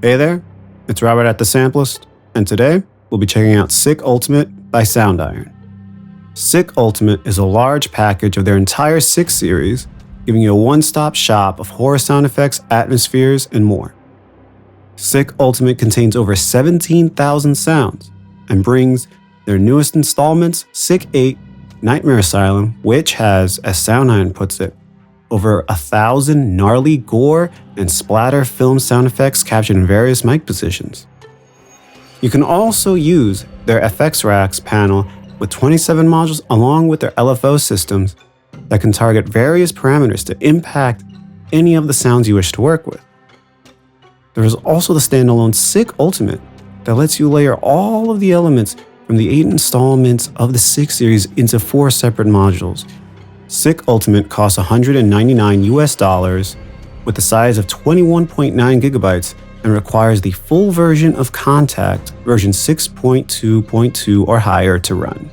Hey there, it's Robert at the Sampleist, and today we'll be checking out Sick Ultimate by Soundiron. Sick Ultimate is a large package of their entire Sick series, giving you a one-stop shop of horror sound effects, atmospheres, and more. Sick Ultimate contains over 17,000 sounds and brings their newest installments, Sick 8, Nightmare Asylum, which has, as Soundiron puts it, over 1,000 gnarly gore and splatter film sound effects captured in various mic positions. You can also use their FX Racks panel with 27 modules along with their LFO systems that can target various parameters to impact any of the sounds you wish to work with. There is also the standalone Sick Ultimate that lets you layer all of the elements from the 8 installments of the Sick series into 4 separate modules. Sick Ultimate costs $199 with the size of 21.9 gigabytes and requires the full version of Kontakt version 6.2.2 or higher to run.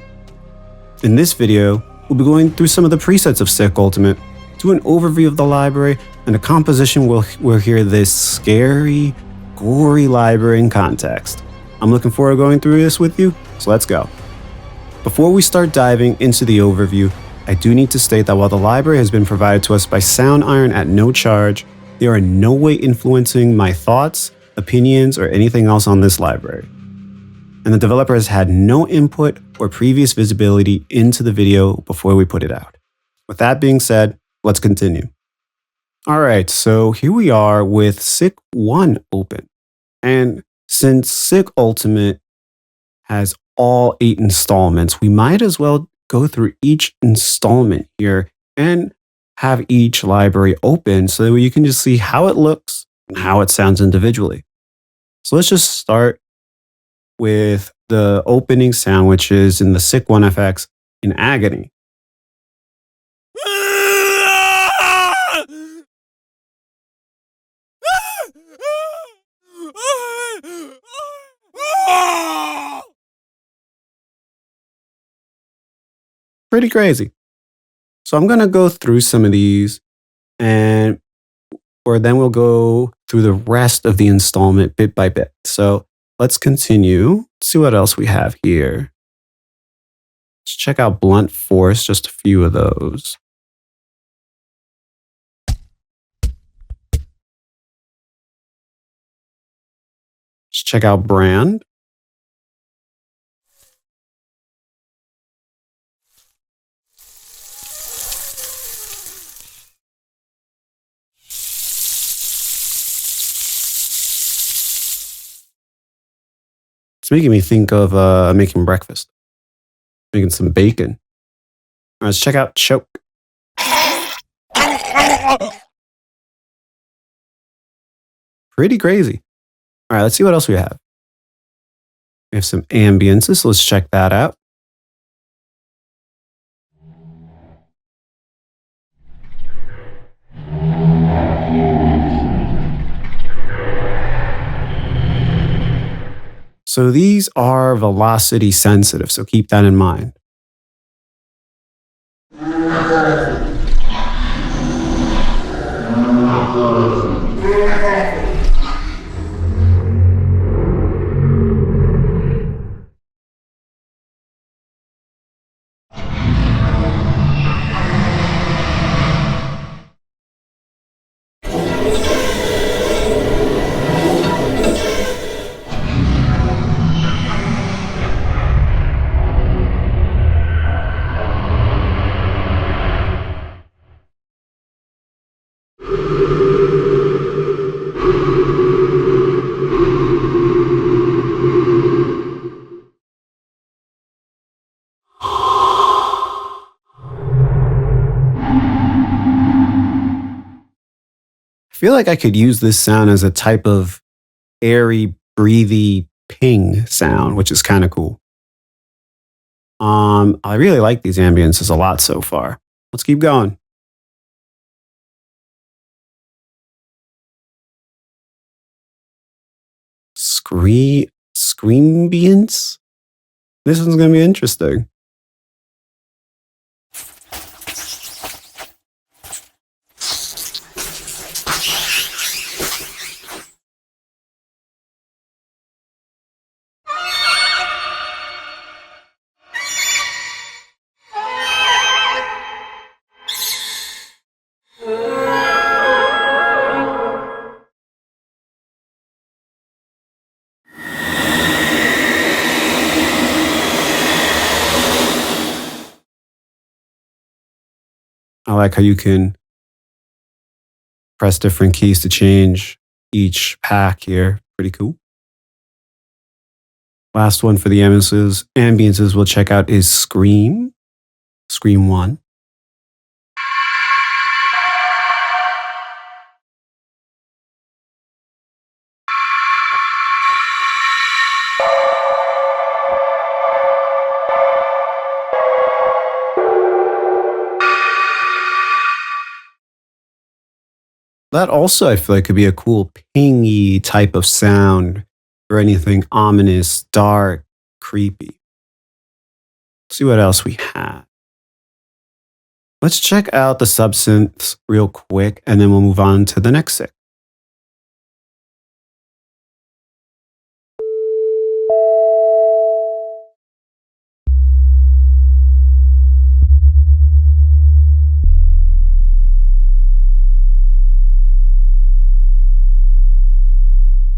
In this video, we'll be going through some of the presets of Sick Ultimate, do an overview of the library, and a composition we'll hear this scary, gory library in context. I'm looking forward to going through this with you, so let's go. Before we start diving into the overview, I do need to state that while the library has been provided to us by Soundiron at no charge, they are in no way influencing my thoughts, opinions, or anything else on this library. And the developer has had no input or previous visibility into the video before we put it out. With that being said, let's continue. Alright, so here we are with Sick 1 open. And since Sick Ultimate has all 8 installments, we might as well go through each installment here and have each library open so that you can just see how it looks and how it sounds individually. So let's just start with the opening sound, which is in the Sick 1 FX in Agony. Pretty crazy. So I'm going to go through some of these then we'll go through the rest of the installment bit by bit. So let's continue. Let's see what else we have here. Let's check out Blunt Force, just a few of those. Let's check out Brand. It's making me think of making breakfast. Making some bacon. All right, let's check out Choke. Pretty crazy. All right, let's see what else we have. We have some ambiences, so let's check that out. So these are velocity sensitive, so keep that in mind. I feel like I could use this sound as a type of airy, breathy ping sound, which is kind of cool. I really like these ambiences a lot so far. Let's keep going. Screambience? This one's going to be interesting. I like how you can press different keys to change each pack here. Pretty cool. Last one for the ambiances we'll check out is Scream. Scream 1. That also, I feel like, could be a cool pingy type of sound for anything ominous, dark, creepy. Let's see what else we have. Let's check out the subsynths real quick, and then we'll move on to the next set.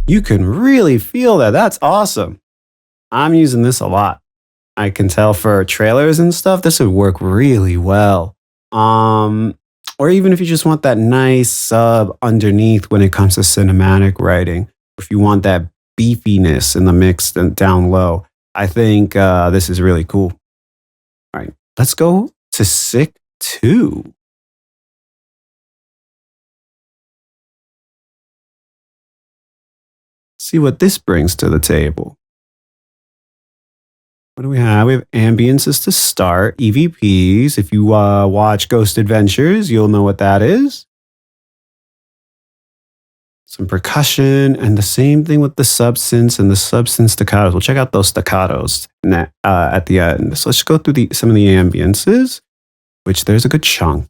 You can really feel that. That's awesome. I'm using this a lot. I can tell for trailers and stuff, this would work really well. Or even if you just want that nice sub underneath when it comes to cinematic writing, if you want that beefiness in the mix and down low, I think this is really cool. All right, let's go to Sick 2. See what this brings to the table. What do we have? We have ambiances to start, EVPs. If you watch Ghost Adventures, you'll know what that is. Some percussion, and the same thing with the subsynths and the subsynth staccatos. We'll check out those staccatos at the end. So let's go through some of the ambiances, which there's a good chunk.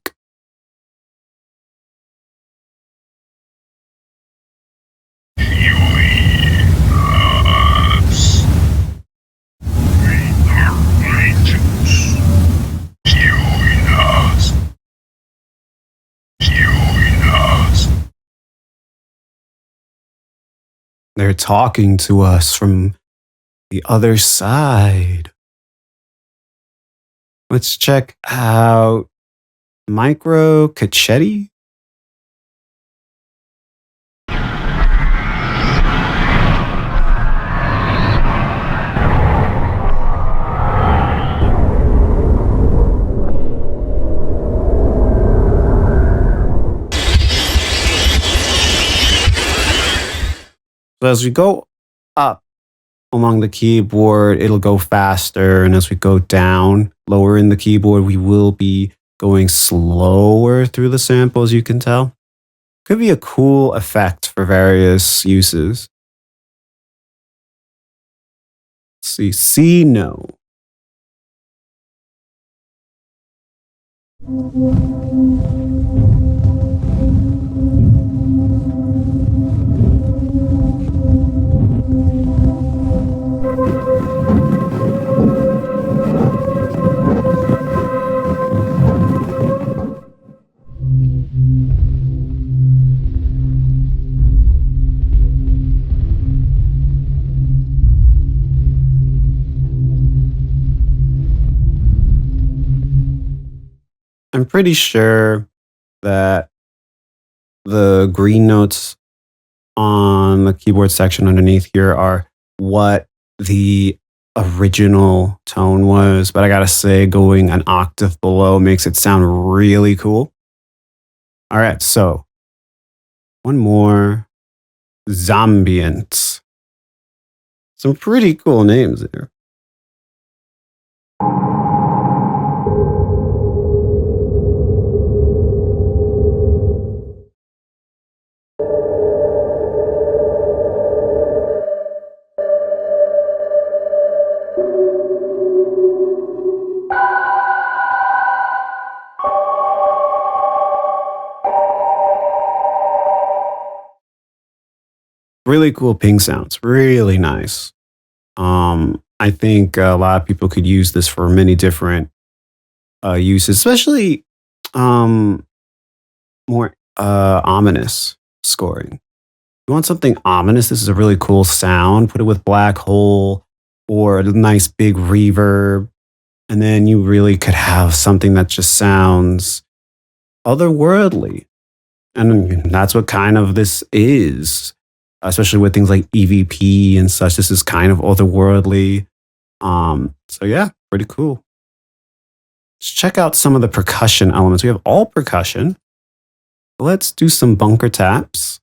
They're talking to us from the other side. Let's check out Micro Cacchetti. So as we go up along the keyboard, it'll go faster. And as we go down, lower in the keyboard, we will be going slower through the sample, as you can tell. Could be a cool effect for various uses. Let's see, C, no. I'm pretty sure that the green notes on the keyboard section underneath here are what the original tone was, but I gotta say, going an octave below makes it sound really cool. All right, so one more. Zombient. Some pretty cool names there. Really cool ping sounds, really nice. I think a lot of people could use this for many different uses, especially more ominous scoring. You want something ominous? This is a really cool sound. Put it with black hole or a nice big reverb, and then you really could have something that just sounds otherworldly. And that's what kind of this is, especially with things like EVP and such. This is kind of otherworldly. So yeah, pretty cool. Let's check out some of the percussion elements. We have all percussion. Let's do some bunker taps.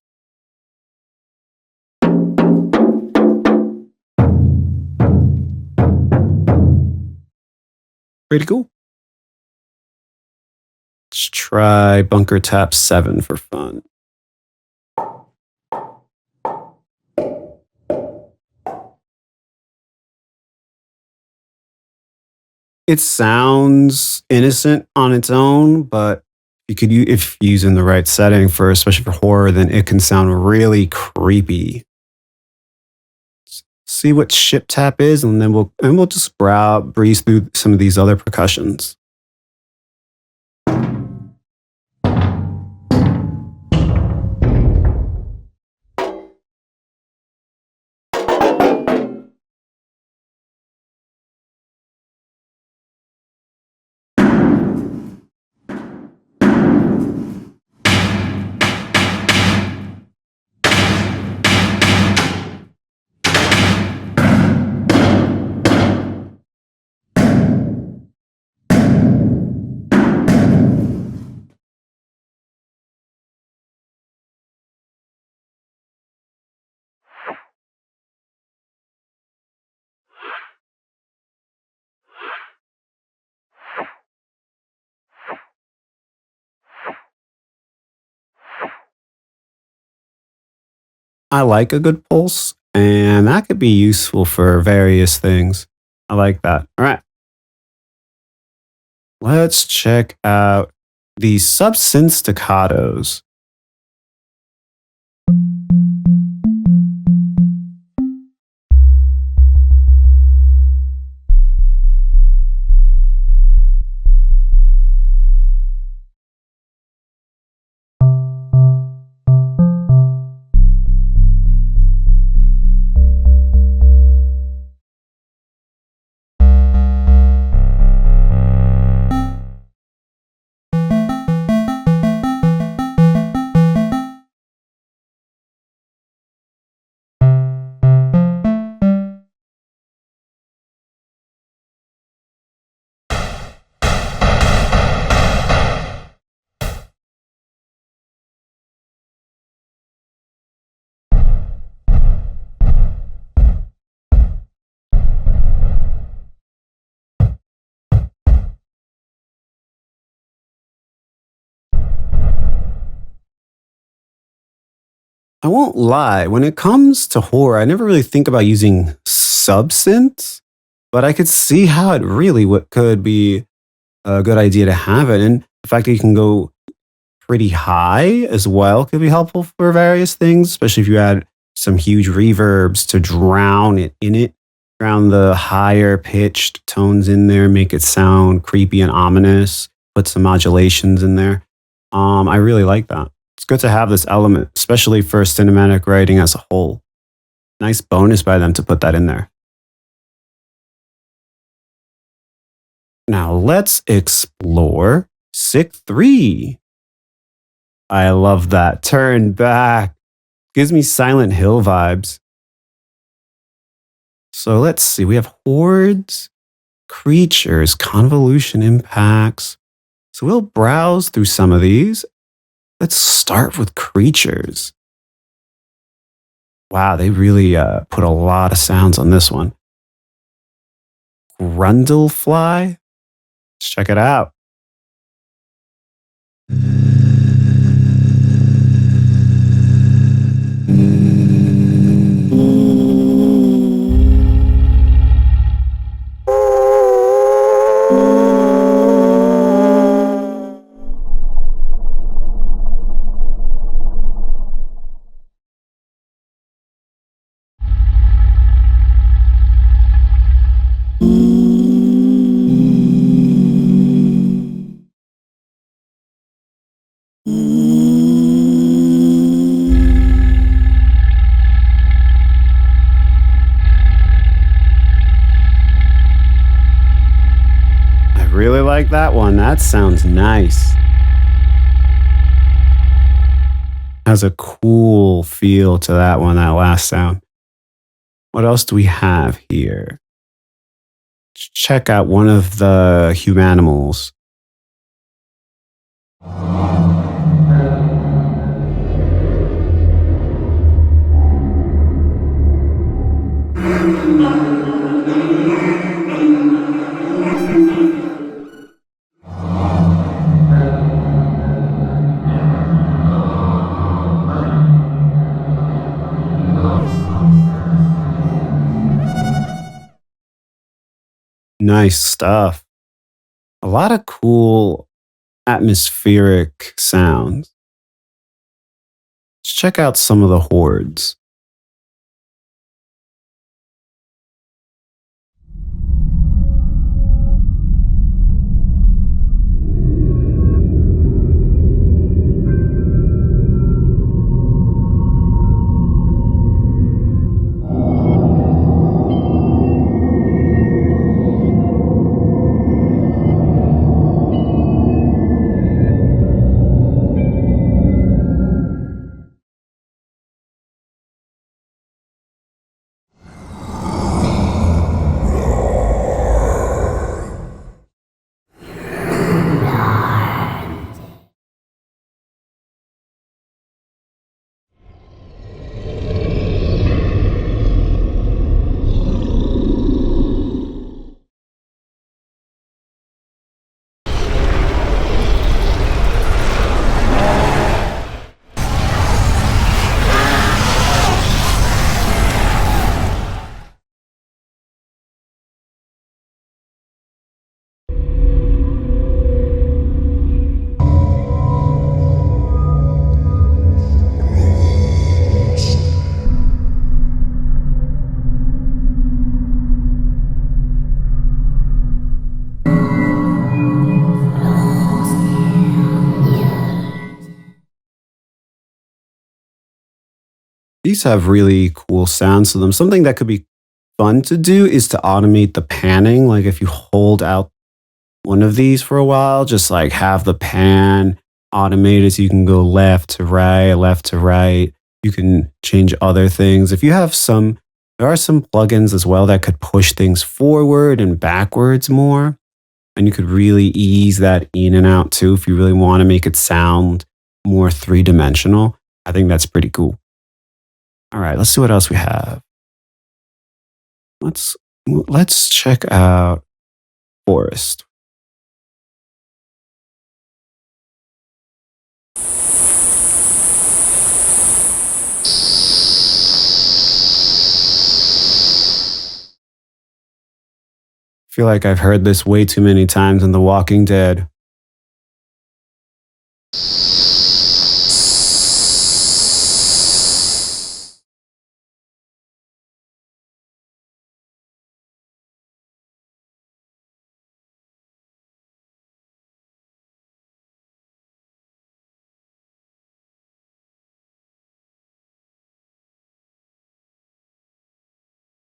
Pretty cool. Let's try bunker tap 7 for fun. It sounds innocent on its own, but if you use in the right setting for, especially for horror, then it can sound really creepy. See what ship tap is, and then we'll just breeze through some of these other percussions. I like a good pulse, and that could be useful for various things. I like that. All right. Let's check out the sub-synth staccatos. I won't lie, when it comes to horror, I never really think about using sub-synths, but I could see how it really could be a good idea to have it. And the fact that you can go pretty high as well could be helpful for various things, especially if you add some huge reverbs to drown the higher pitched tones in there, make it sound creepy and ominous, put some modulations in there. I really like that. It's good to have this element, especially for cinematic writing as a whole. Nice bonus by them to put that in there. Now let's explore SICK 3. I love that. Turn back. Gives me Silent Hill vibes. So let's see. We have hordes, creatures, convolution impacts. So we'll browse through some of these. Let's start with creatures. Wow, they really put a lot of sounds on this one. Grundlefly. Let's check it out. Really like that one. That sounds nice. Has a cool feel to that one, that last sound. What else do we have here? Check out one of the humanimals. Nice stuff. A lot of cool atmospheric sounds. Let's check out some of the hordes. These have really cool sounds to them. Something that could be fun to do is to automate the panning. Like if you hold out one of these for a while, just like have the pan automated so you can go left to right, left to right. You can change other things. If you have some, there are some plugins as well that could push things forward and backwards more. And you could really ease that in and out too if you really want to make it sound more three-dimensional. I think that's pretty cool. All right, let's see what else we have. Let's check out Forest. I feel like I've heard this way too many times in The Walking Dead.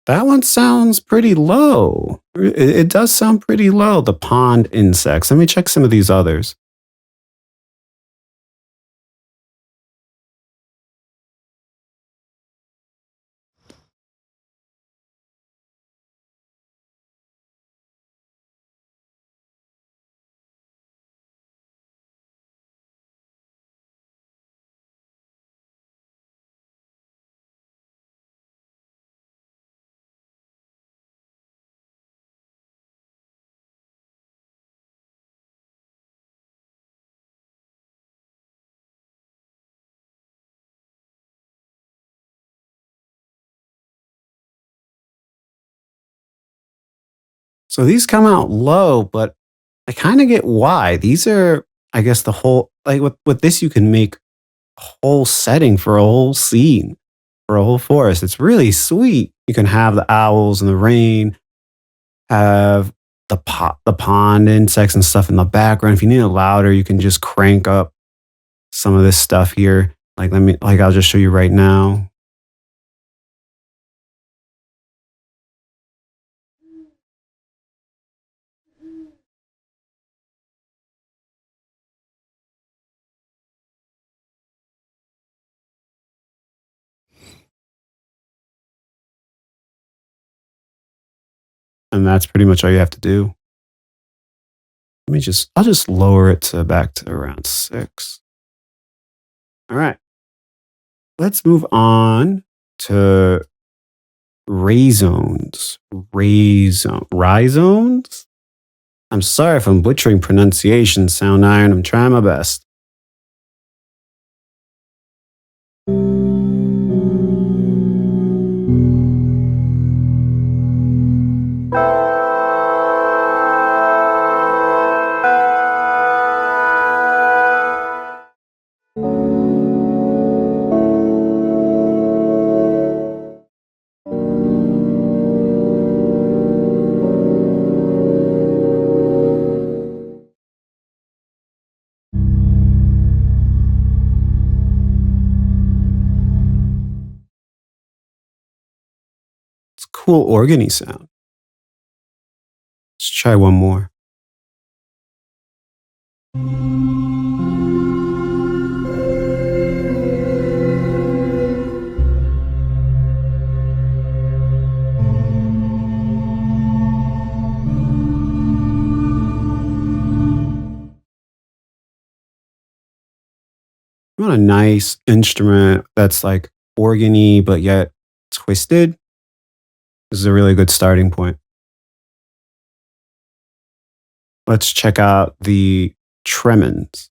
That one sounds pretty low. It does sound pretty low, the pond insects. Let me check some of these others. So these come out low, but I kind of get why. These are, I guess, the whole, like with this, you can make a whole setting for a whole scene, for a whole forest. It's really sweet. You can have the owls and the rain, have the pond insects and stuff in the background. If you need it louder, you can just crank up some of this stuff here. Like I'll just show you right now. And that's pretty much all you have to do. I'll just lower it to back to around 6. All right. Let's move on to rhizones. Rhizones? I'm sorry if I'm butchering pronunciation, Soundiron. I'm trying my best. It's a cool organy sound. Let's try one more. You want a nice instrument that's like organy, but yet twisted? This is a really good starting point. Let's check out the tremens.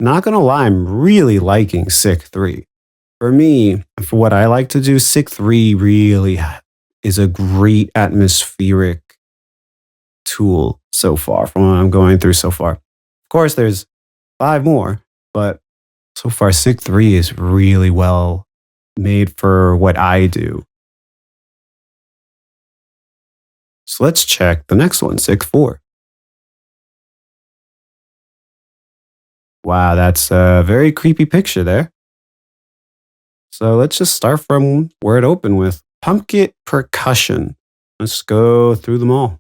Not gonna lie, I'm really liking SICK 3. For me, for what I like to do, SICK 3 really is a great atmospheric tool so far from what I'm going through so far. Of course, there's 5 more, but so far, SICK 3 is really well made for what I do. So let's check the next one, SICK 4. Wow, that's a very creepy picture there. So let's just start from where it opened with pumpkin percussion. Let's go through them all.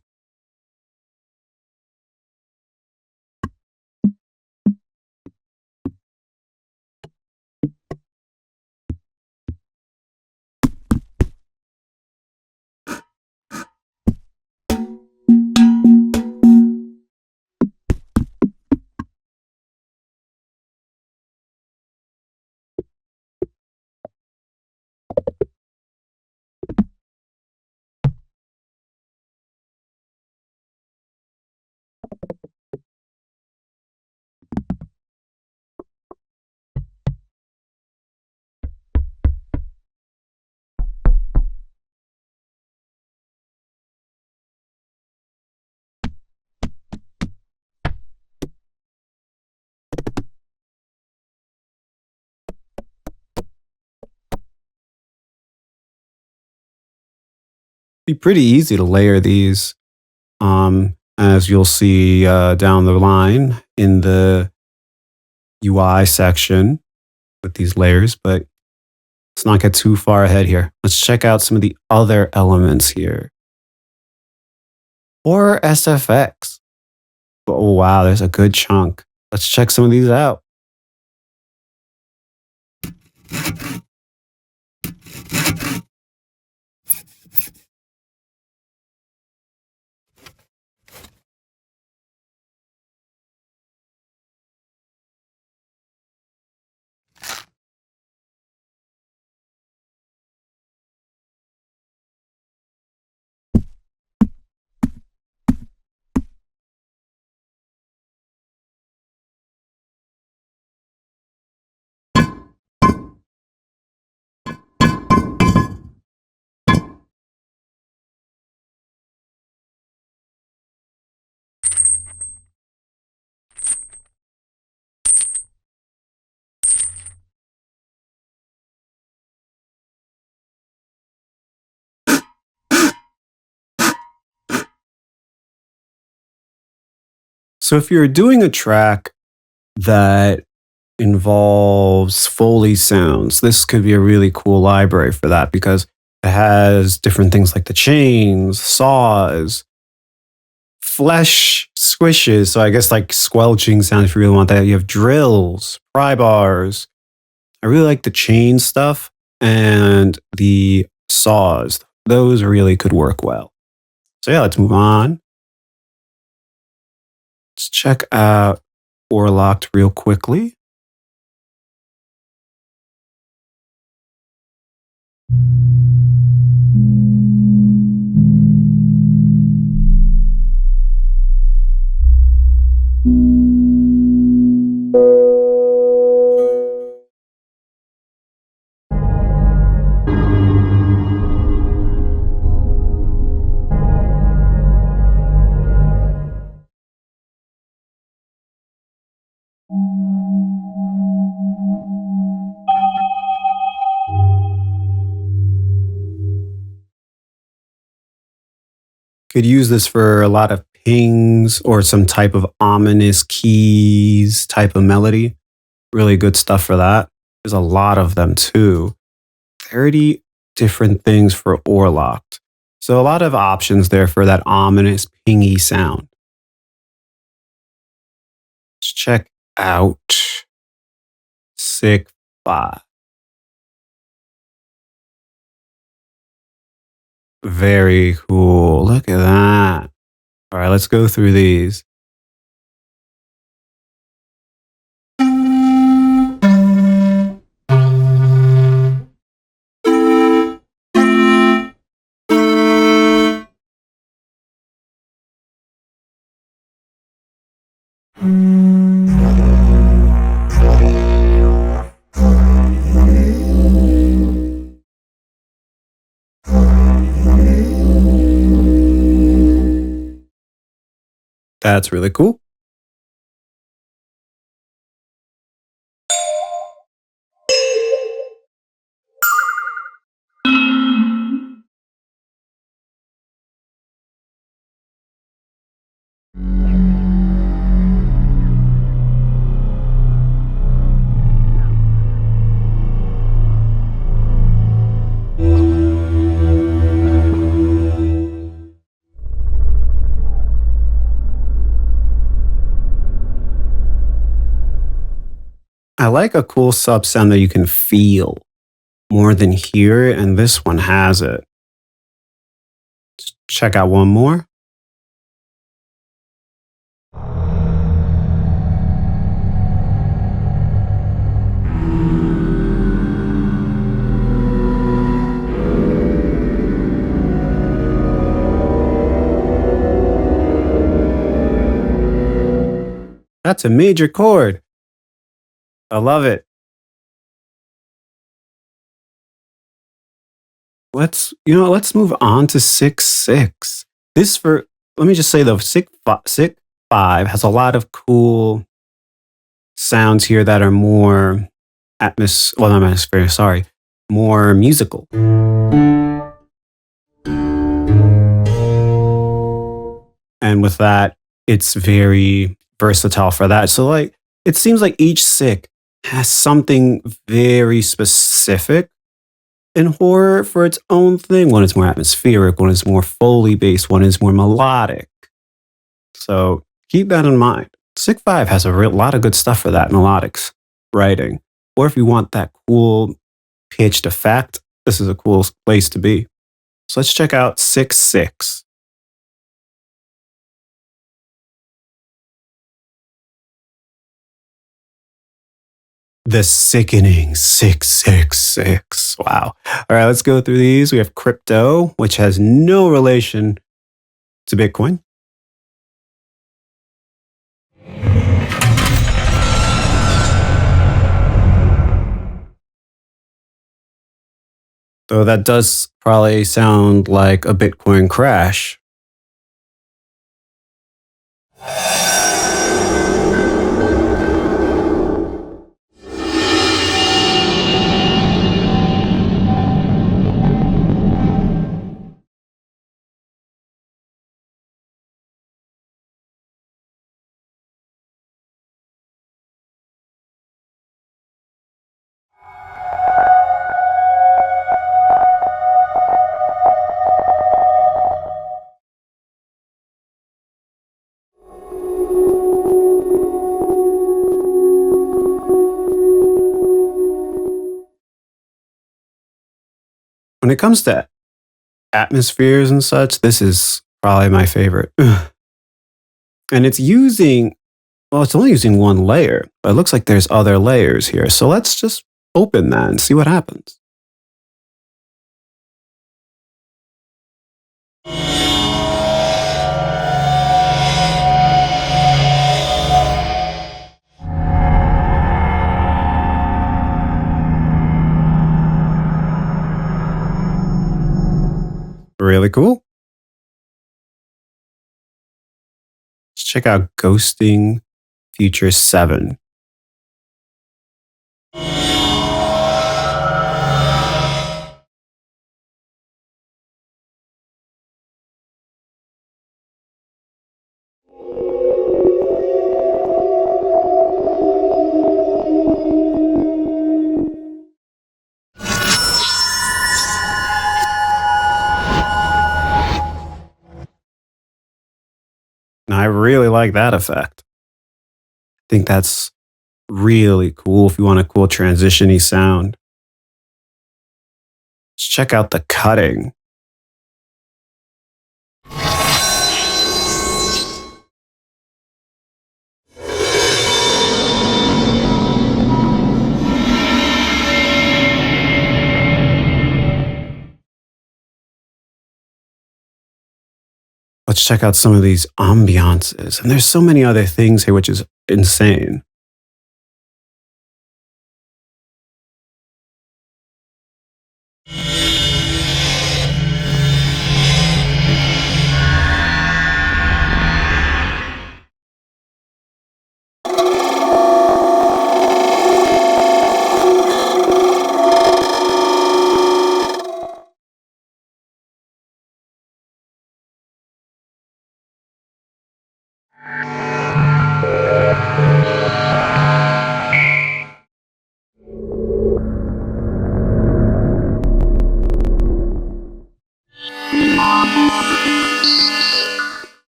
Be pretty easy to layer these, as you'll see down the line in the UI section with these layers, but let's not get too far ahead here. Let's check out some of the other elements here. Or SFX. Oh, wow, there's a good chunk. Let's check some of these out. So if you're doing a track that involves Foley sounds, this could be a really cool library for that because it has different things like the chains, saws, flesh squishes. So I guess like squelching sound if you really want that. You have drills, pry bars. I really like the chain stuff and the saws. Those really could work well. So yeah, let's move on. Let's check out Orlocked real quickly. Could use this for a lot of pings or some type of ominous keys type of melody. Really good stuff for that. There's a lot of them too. 30 different things for Orlocked. So a lot of options there for that ominous pingy sound. Let's check out Sick 5. Very cool. Look at that. All right, let's go through these. That's really cool. I like a cool sub sound that you can feel more than hear, and this one has it. Let's check out one more. That's a major chord. I love it. Let's move on to 6-6. Let me just say though, Sick 5 has a lot of cool sounds here that are more not atmospheric, sorry, more musical. And with that, it's very versatile for that. So like, it seems like each Sick has something very specific in horror for its own thing. One is more atmospheric, one is more Foley based, one is more melodic. So keep that in mind. Sick 5 has a lot of good stuff for that melodics writing. Or if you want that cool pitched effect, this is a cool place to be. So let's check out 6-6. The sickening 666. Wow. All right, let's go through these. We have crypto, which has no relation to Bitcoin. Though that does probably sound like a Bitcoin crash. When it comes to atmospheres and such, this is probably my favorite. And it's using, well, it's only using one layer, but it looks like there's other layers here. So let's just open that and see what happens. Really cool. Let's check out Ghosting Future 7. And I really like that effect. I think that's really cool if you want a cool transition-y sound. Let's check out the cutting. Let's check out some of these ambiances. And there's so many other things here, which is insane.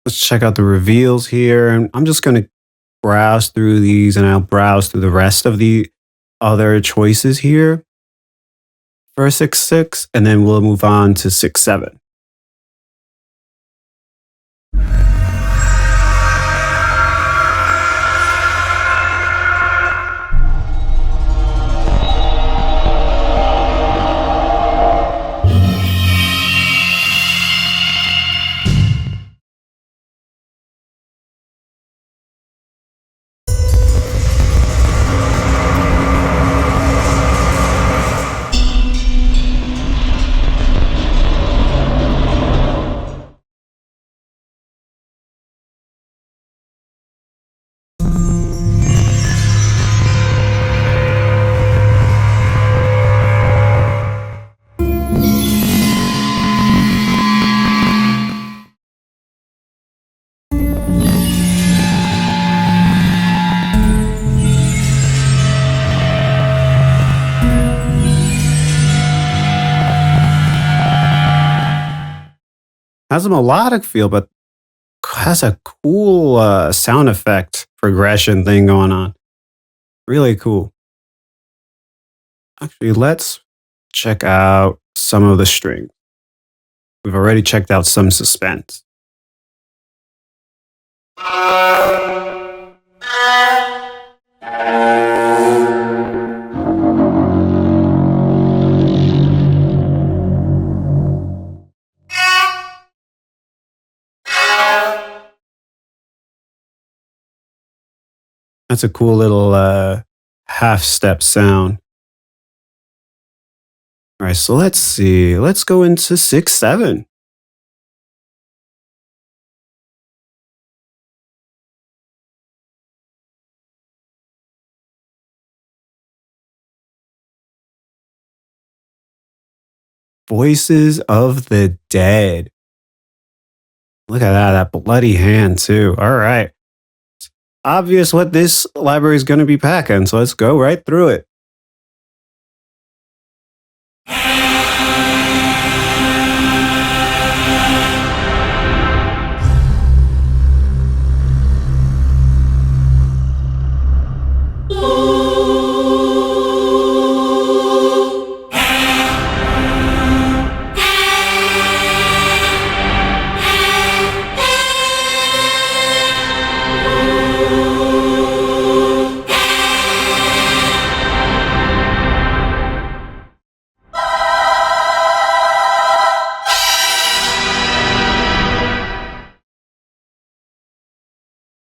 Let's check out the reveals here. And I'm just going to browse through these and I'll browse through the rest of the other choices here for 6.6, and then we'll move on to 6.7. Has a melodic feel, but has a cool sound effect progression thing going on. Really cool. Actually, let's check out some of the strings. We've already checked out some suspense. That's a cool little half step sound. All right, so let's see. Let's go into 6.7. Voices of the Dead. Look at that bloody hand too. All right. It's obvious what this library is going to be packing, so let's go right through it.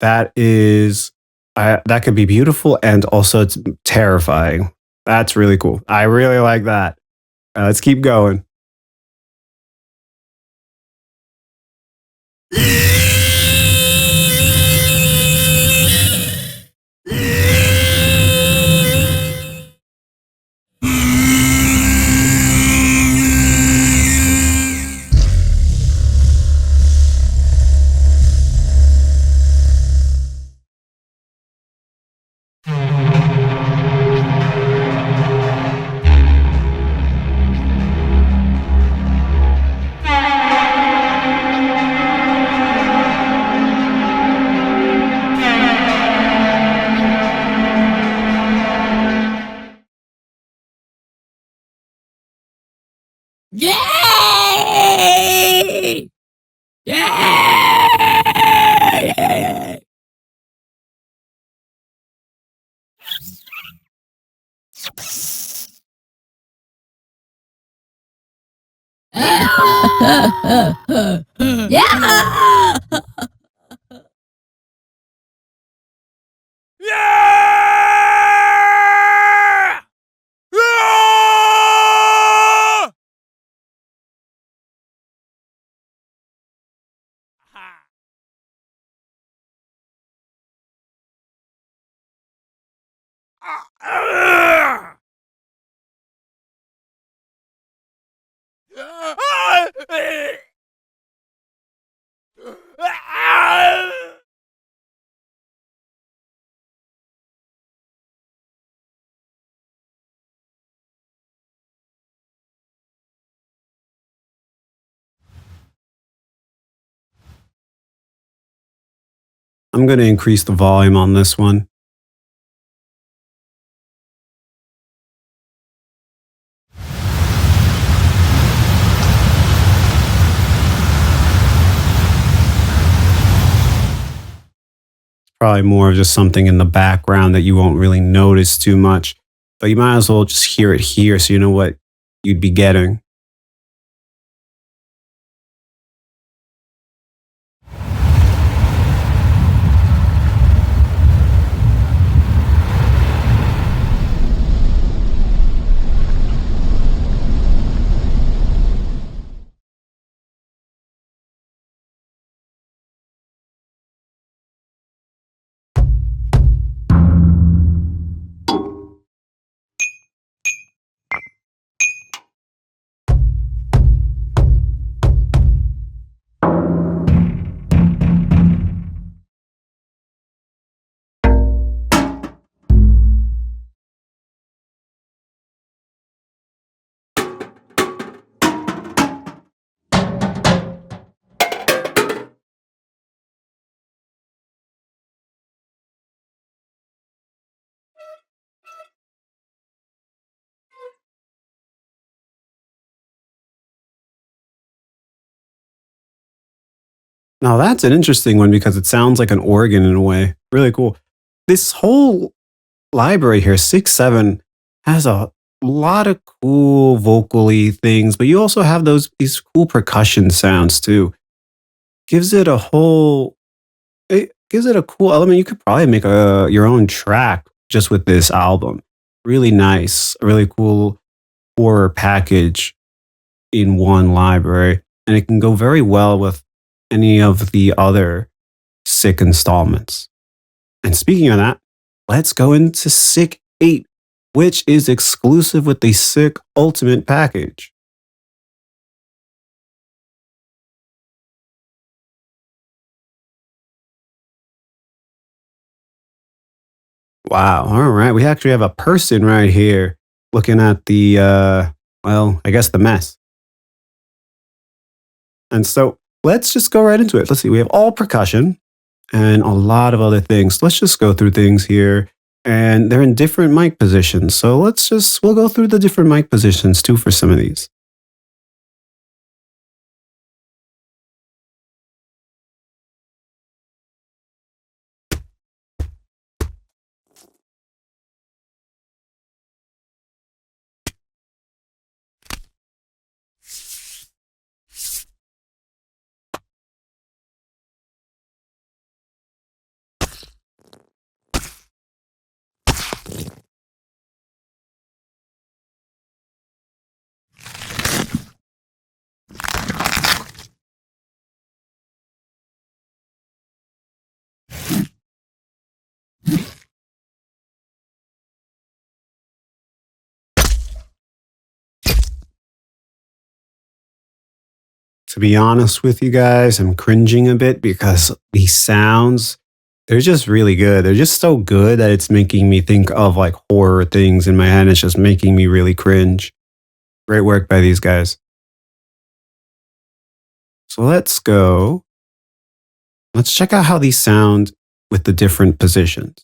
That is, that could be beautiful and also it's terrifying. That's really cool. I really like that. Let's keep going. Yay! Yay! Yeah! Yeah! Ah! Ah! I'm going to increase the volume on this one. Probably more of just something in the background that you won't really notice too much, but you might as well just hear it here so you know what you'd be getting. Now that's an interesting one because it sounds like an organ in a way. Really cool. This whole library here, 6-7, has a lot of cool vocally things, but you also have these cool percussion sounds too. Gives it a whole it gives it a cool element. You could probably make a your own track just with this album. Really nice, a really cool horror package in one library, and it can go very well with any of the other Sick installments. And speaking of that, let's go into Sick 8, which is exclusive with the Sick Ultimate package. Wow. All right. We actually have a person right here looking at the, well, I guess the mess. And so let's just go right into it. Let's see. We have all percussion and a lot of other things. Let's just go through things here. And they're in different mic positions. So we'll go through the different mic positions too for some of these. To be honest with you guys, I'm cringing a bit because these sounds, they're just really good. They're just so good that it's making me think of like horror things in my head. It's just making me really cringe. Great work by these guys. So let's go. Let's check out how these sound with the different positions.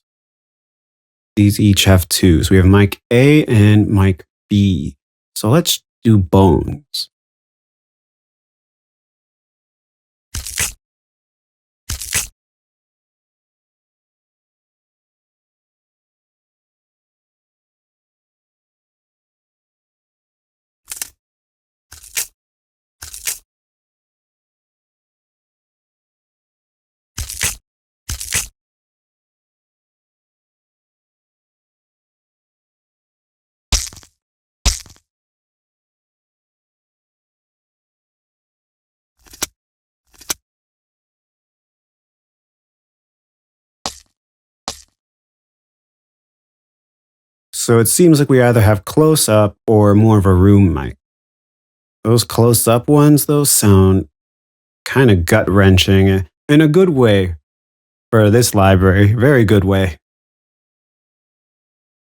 These each have two. So we have mic A and mic B. So let's do bones. So it seems like we either have close up or more of a room mic. Those close up ones, those sound kind of gut wrenching in a good way for this library. Very good way.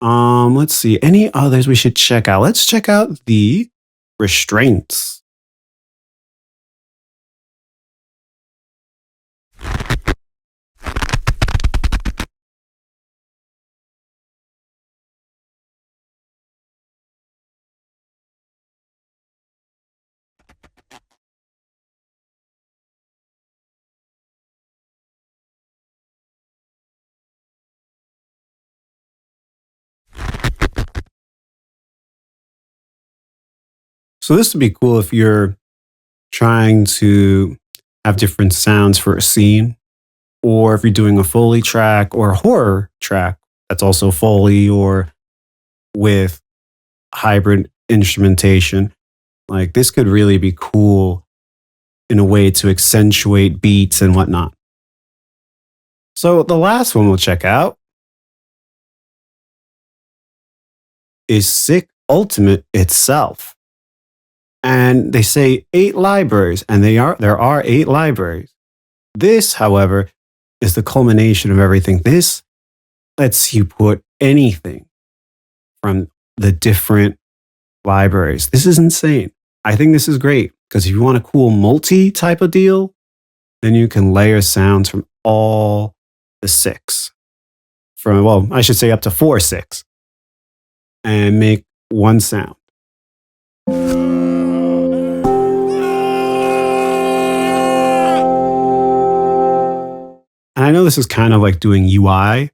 Let's see. Any others we should check out? Let's check out the restraints. So this would be cool if you're trying to have different sounds for a scene, or if you're doing a Foley track or a horror track that's also Foley or with hybrid instrumentation. Like this could really be cool in a way to accentuate beats and whatnot. So the last one we'll check out is Sick Ultimate itself. And they say 8 libraries, and there are 8 libraries. This, however, is the culmination of everything. This lets you put anything from the different libraries. This is insane. I think this is great because if you want a cool multi type of deal, then you can layer sounds from all the 6. Well, I should say up to 4 6 and make one sound. And I know this is kind of like doing UI,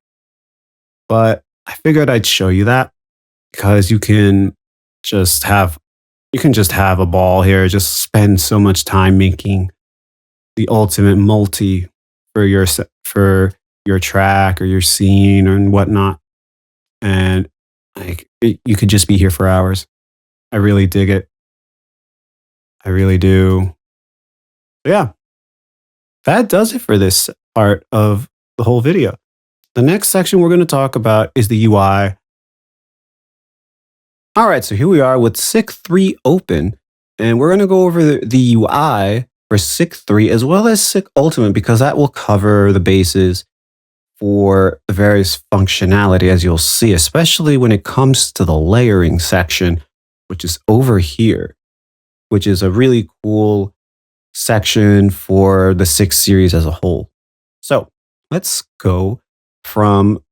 but I figured I'd show you that because you can just have a ball here, just spend so much time making the ultimate multi for your track or your scene or whatnot. And like you could just be here for hours. I really dig it. I really do. But yeah, that does it for this part of the whole video. The next section we're going to talk about is the UI. All right, so here we are with Sick 3 open, and we're going to go over the UI for Sick 3 as well as Sick Ultimate because that will cover the bases for the various functionality, as you'll see, especially when it comes to the layering section, which is over here, which is a really cool section for the Sick series as a whole. So let's go from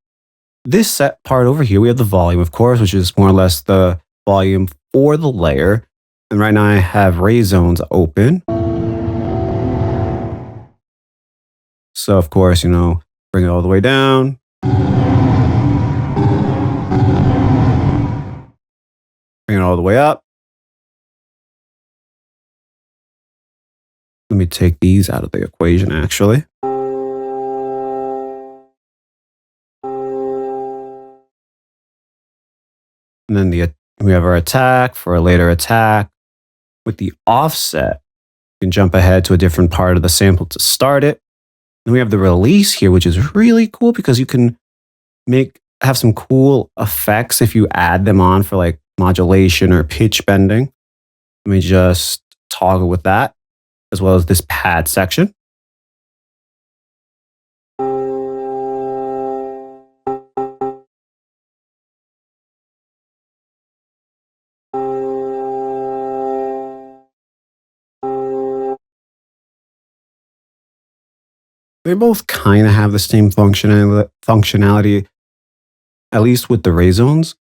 this set part over here. We have the volume, of course, which is more or less the volume for the layer. And right now I have ray zones open. So of course, bring it all the way down. Bring it all the way up. Let me take these out of the equation, actually. And then we have our attack for a later attack. With the offset, you can jump ahead to a different part of the sample to start it. Then we have the release here, which is really cool because you can have some cool effects if you add them on for like modulation or pitch bending. Let me just toggle with that. as well as this pad section. They both kind of have the same functionality, at least with the ray zones,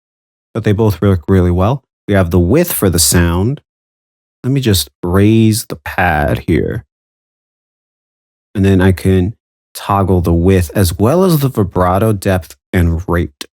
but they both work really well. We have the width for the sound. Let me just raise the pad here. And then I can toggle the width as well as the vibrato depth and rate.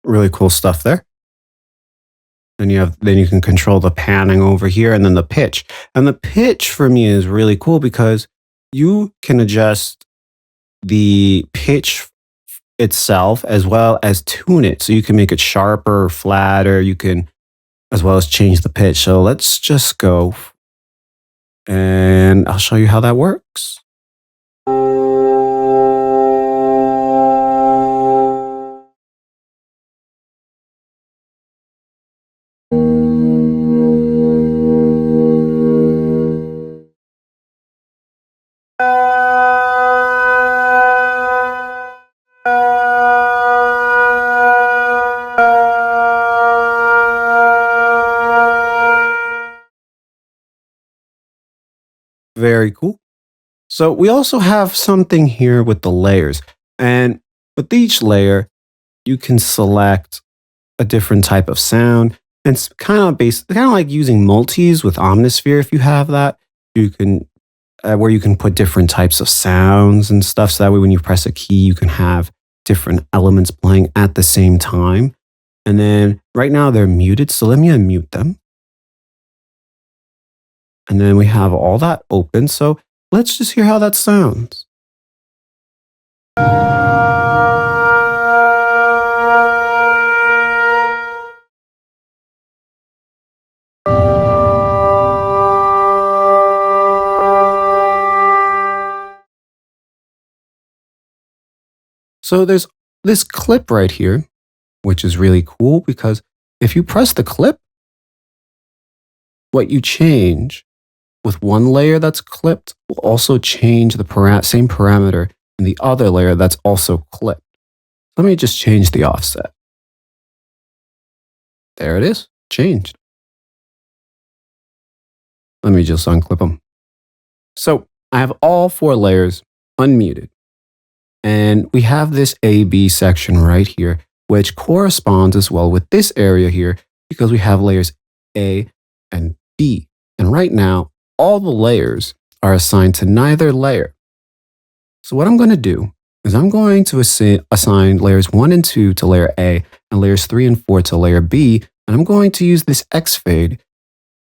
Really cool stuff there. Then you can control the panning over here and then the pitch. And the pitch for me is really cool because you can adjust the pitch itself as well as tune it. So you can make it sharper, flatter, you can as well as change the pitch. So let's just go and I'll show you how that works. Very cool. So we also have something here with the layers. And with each layer, you can select a different type of sound. And it's kind of like using multis with Omnisphere. If you have that, you can where you can put different types of sounds and stuff. So that way, when you press a key, you can have different elements playing at the same time. And then right now they're muted. So let me unmute them. And then we have all that open. So let's just hear how that sounds. So there's this clip right here, which is really cool because if you press the clip, what you change with one layer that's clipped will also change the same parameter in the other layer that's also clipped. Let me just change the offset. There it is, changed. Let me just unclip them. So I have all 4 layers unmuted. And we have this A-B section right here, which corresponds as well with this area here because we have layers A and B. And right now, all the layers are assigned to neither layer. So what I'm going to do is I'm going to assign layers 1 and 2 to layer A and layers 3 and 4 to layer B. And I'm going to use this X fade,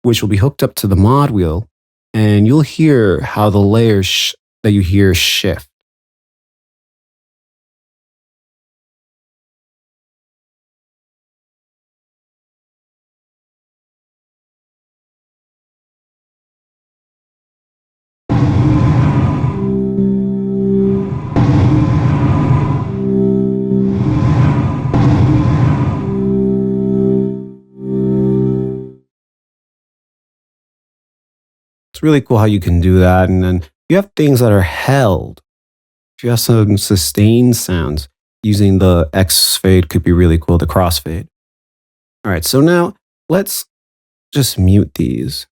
which will be hooked up to the mod wheel. And you'll hear how the layers that you hear shift. It's really cool how you can do that. And then you have things that are held. If you have some sustained sounds, using the X fade could be really cool, the crossfade. All right, so now let's just mute these.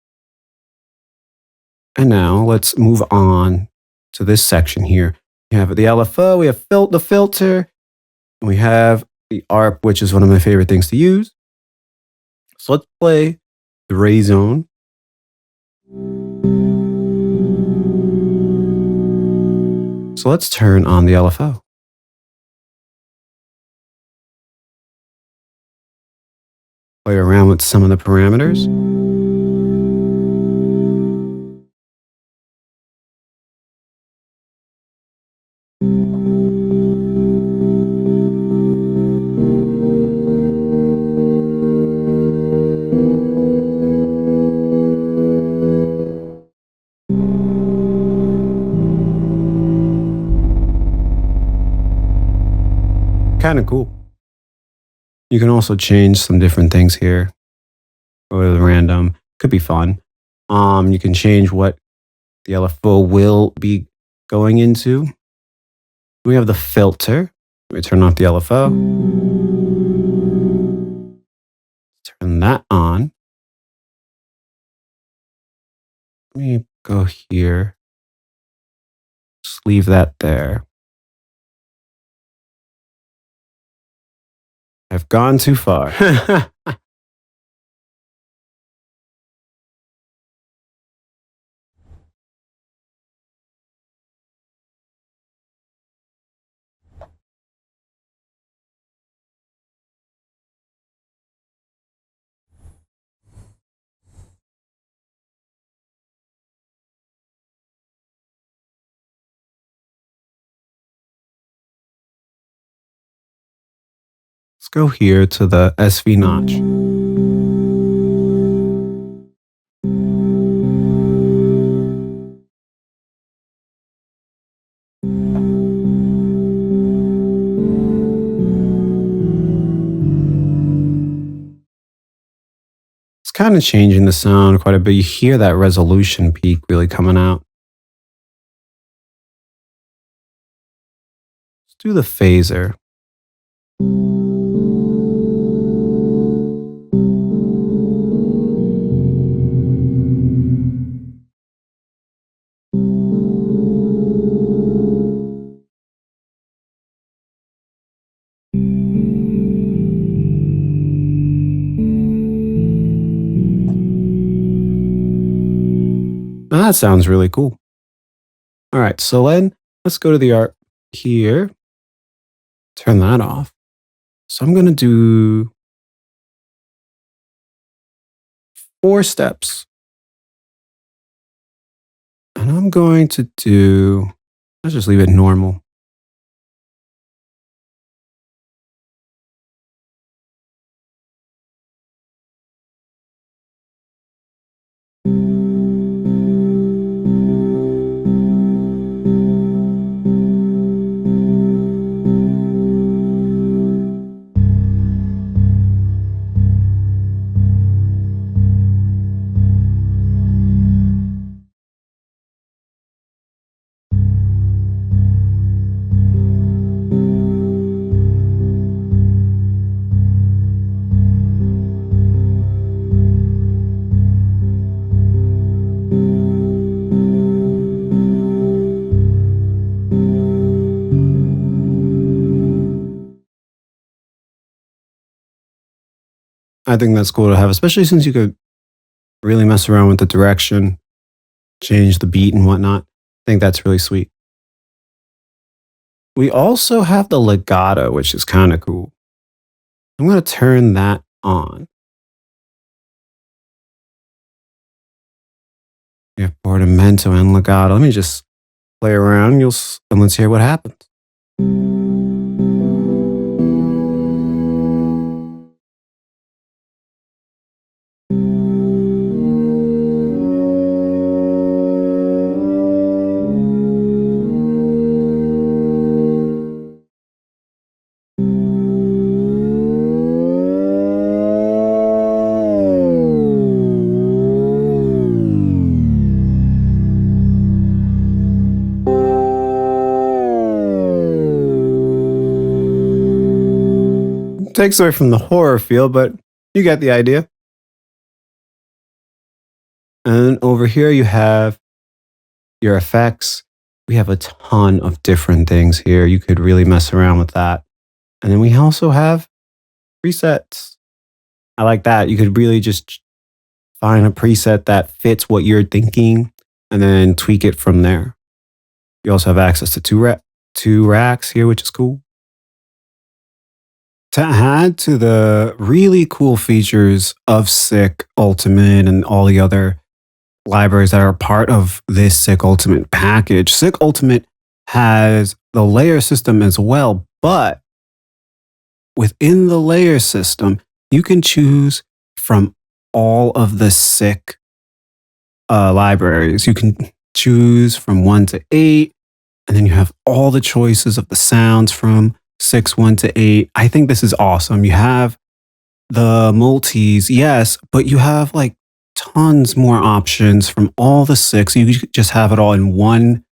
And now let's move on to this section here. We have the LFO, we have the filter, and we have the ARP, which is one of my favorite things to use. So let's play the ray zone. So let's turn on the LFO. Play around with some of the parameters. kind of cool. You can also change some different things here. Go to the random. Could be fun. You can change what the LFO will be going into. We have the filter. We turn off the LFO. Turn that on. Let me go here. Just leave that there. I've gone too far. Let's go here to the SV notch. It's kind of changing the sound quite a bit. You hear that resolution peak really coming out. Let's do the phaser. Now that sounds really cool. All right, so let's go to the art here. Turn that off. So I'm going to do 4 steps. And I'm going to do, let's just leave it normal. I think that's cool to have, especially since you could really mess around with the direction, change the beat and whatnot. I think that's really sweet. We also have the legato, which is kind of cool. I'm going to turn that on. We have portamento and legato. Let me just play around and let's hear what happens. Takes away from the horror feel, but you get the idea. And over here you have your effects. We have a ton of different things here. You could really mess around with that. And then we also have presets. I like that. You could really just find a preset that fits what you're thinking and then tweak it from there. You also have access to two racks here, which is cool. To add to the really cool features of Sick Ultimate and all the other libraries that are part of this Sick Ultimate package, Sick Ultimate has the layer system as well, but within the layer system, you can choose from all of the Sick libraries. You can choose from 1 to 8, and then you have all the choices of the sounds from 6 1 to 8. I think this is awesome. You have the multis, yes, but you have like tons more options from all the 6. You just have it all in one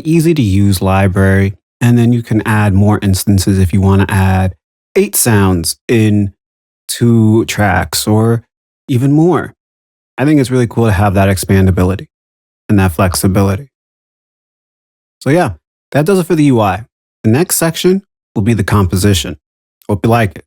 easy to use library, and then you can add more instances if you want to add 8 sounds in 2 tracks or even more. I think it's really cool to have that expandability and that flexibility. So yeah, that does it for the UI. The next section will be the composition. Hope you like it.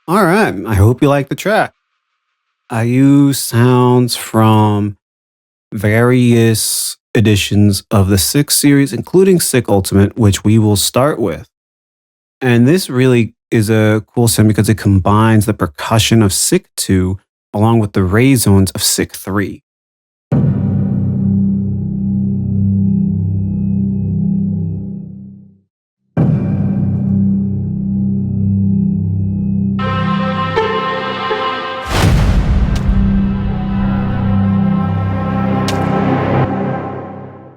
All right, I hope you like the track. I use sounds from various editions of the 6 series, including Sick Ultimate, which we will start with. And this really is a cool sound because it combines the percussion of Sick 2 along with the ray zones of Sick 3.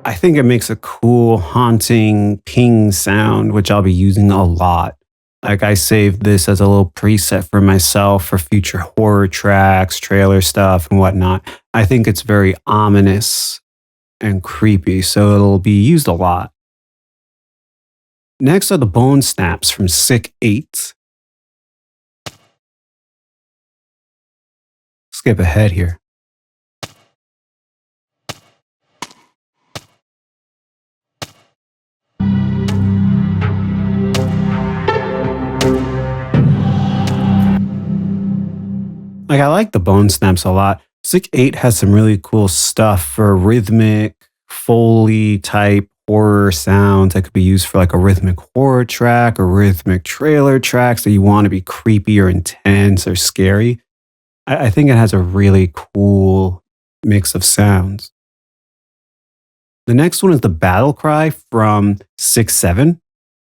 I think it makes a cool, haunting ping sound, which I'll be using a lot. Like I saved this as a little preset for myself for future horror tracks, trailer stuff, and whatnot. I think it's very ominous and creepy, so it'll be used a lot. Next are the bone snaps from Sick 8. Skip ahead here. Like I like the bone snaps a lot. Sick 8 has some really cool stuff for rhythmic, Foley type horror sounds that could be used for like a rhythmic horror track or rhythmic trailer tracks that you want to be creepy or intense or scary. I think it has a really cool mix of sounds. The next one is the battle cry from 6-7.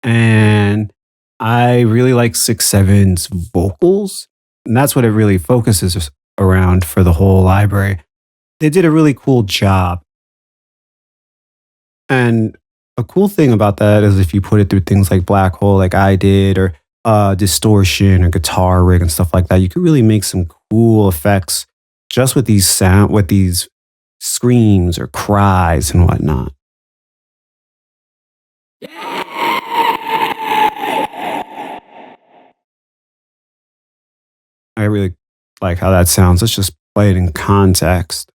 And I really like 6-7's vocals. And that's what it really focuses around for the whole library. They did a really cool job. And a cool thing about that is if you put it through things like Black Hole, like I did, or distortion or guitar rig and stuff like that, you could really make some cool effects just with these screams or cries and whatnot. I really like how that sounds. Let's just play it in context.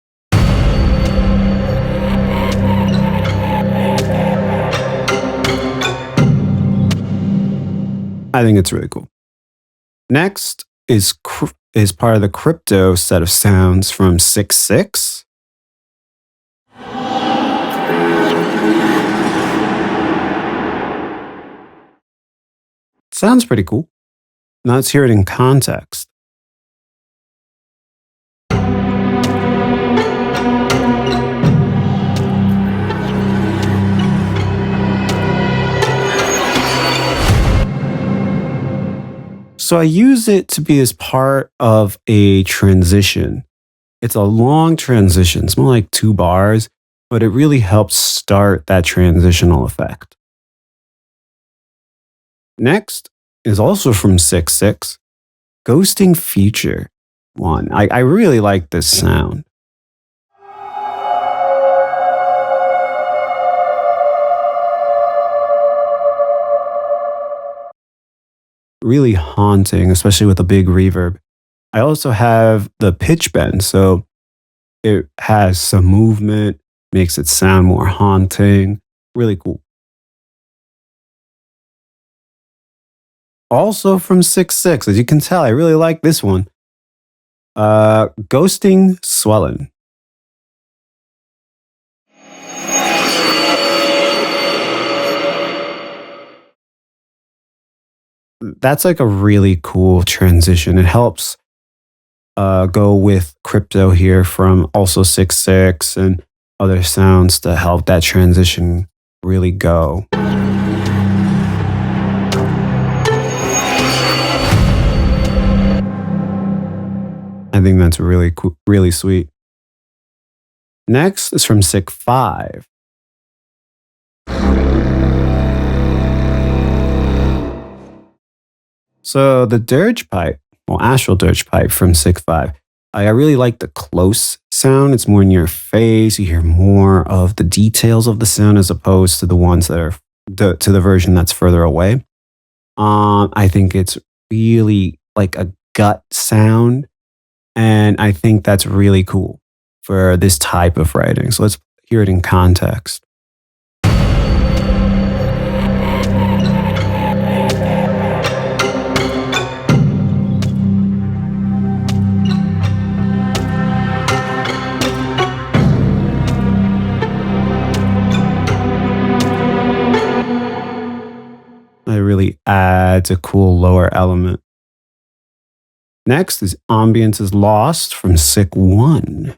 I think it's really cool. Next is part of the crypto set of sounds from 6-6. Sounds pretty cool. Now let's hear it in context. So I use it to be as part of a transition. It's a long transition. It's more like 2 bars, but it really helps start that transitional effect. Next is also from 6/6, Ghosting Feature 1. I really like this sound. Really haunting, especially with a big reverb. I also have the pitch bend, so it has some movement, makes it sound more haunting. Really cool. Also from 6/6, as you can tell, I really like this one. Ghosting Swellin'. That's like a really cool transition. It helps go with crypto here from also 6/6 and other sounds to help that transition really go. I think that's really cool, really sweet. Next is from 6/5. So the dirge pipe, well, astral dirge pipe from 6/5. I really like the close sound. It's more in your face. You hear more of the details of the sound as opposed to the ones that are to the version that's further away. I think it's really like a gut sound, and I think that's really cool for this type of writing. So let's hear it in context. It really adds a cool lower element. Next is Ambience is Lost from Sick 1.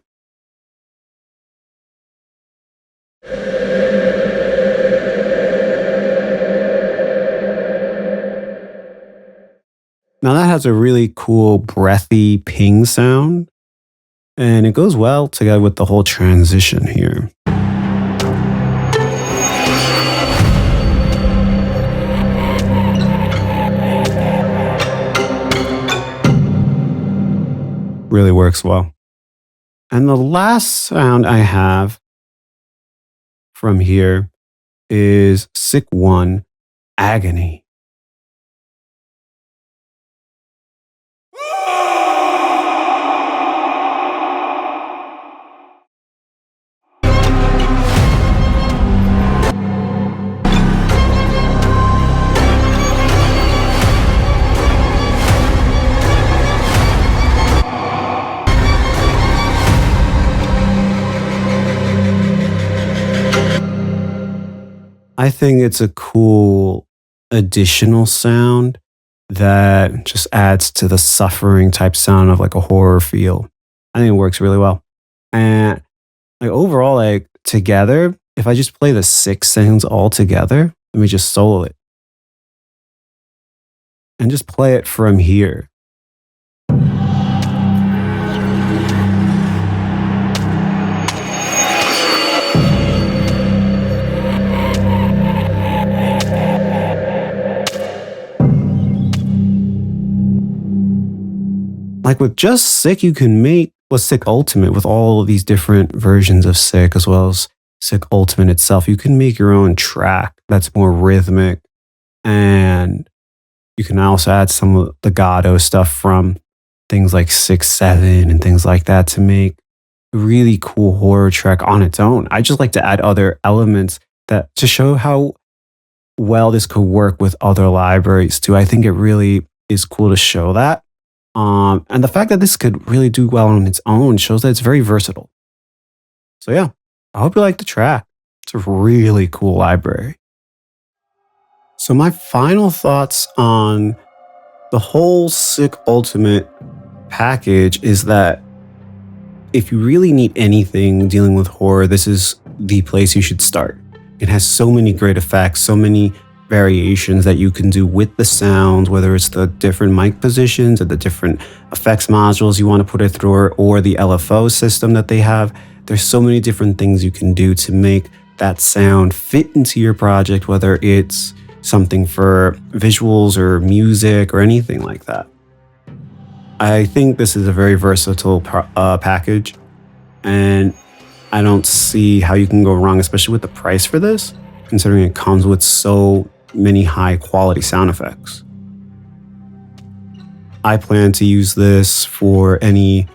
Now that has a really cool breathy ping sound, and it goes well together with the whole transition here. Really works well. And the last sound I have from here is Sick 1, Agony. I think it's a cool additional sound that just adds to the suffering type sound of like a horror feel. I think it works really well. And like overall, like together, if I just play the 6 sounds all together, let me just solo it and just play it from here. Like with just Sick, you can make Sick Ultimate with all of these different versions of Sick, as well as Sick Ultimate itself. You can make your own track that's more rhythmic, and you can also add some of the Gato stuff from things like 6/7 and things like that to make a really cool horror track on its own. I just like to add other elements that to show how well this could work with other libraries too. I think it really is cool to show that. And the fact that this could really do well on its own shows that it's very versatile. So yeah, I hope you like the track. It's a really cool library. So my final thoughts on the whole Sick Ultimate package is that if you really need anything dealing with horror, this is the place you should start. It has so many great effects, so many variations that you can do with the sounds, whether it's the different mic positions or the different effects modules you want to put it through, or the LFO system that they have. There's so many different things you can do to make that sound fit into your project, whether it's something for visuals or music or anything like that. I think this is a very versatile package, and I don't see how you can go wrong, especially with the price for this, considering it comes with so many high quality sound effects. I plan to use this for any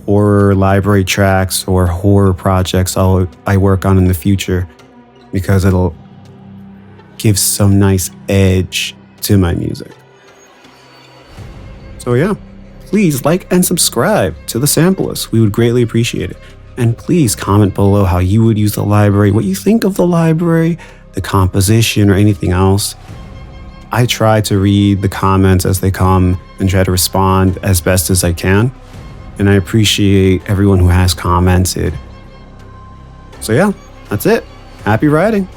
horror library tracks or horror projects I work on in the future, because it'll give some nice edge to my music. So yeah, please like and subscribe to the Sampleist. We would greatly appreciate it. And please comment below how you would use the library, what you think of the library, the composition, or anything else. I try to read the comments as they come and try to respond as best as I can. And I appreciate everyone who has commented. So yeah, that's it. Happy writing.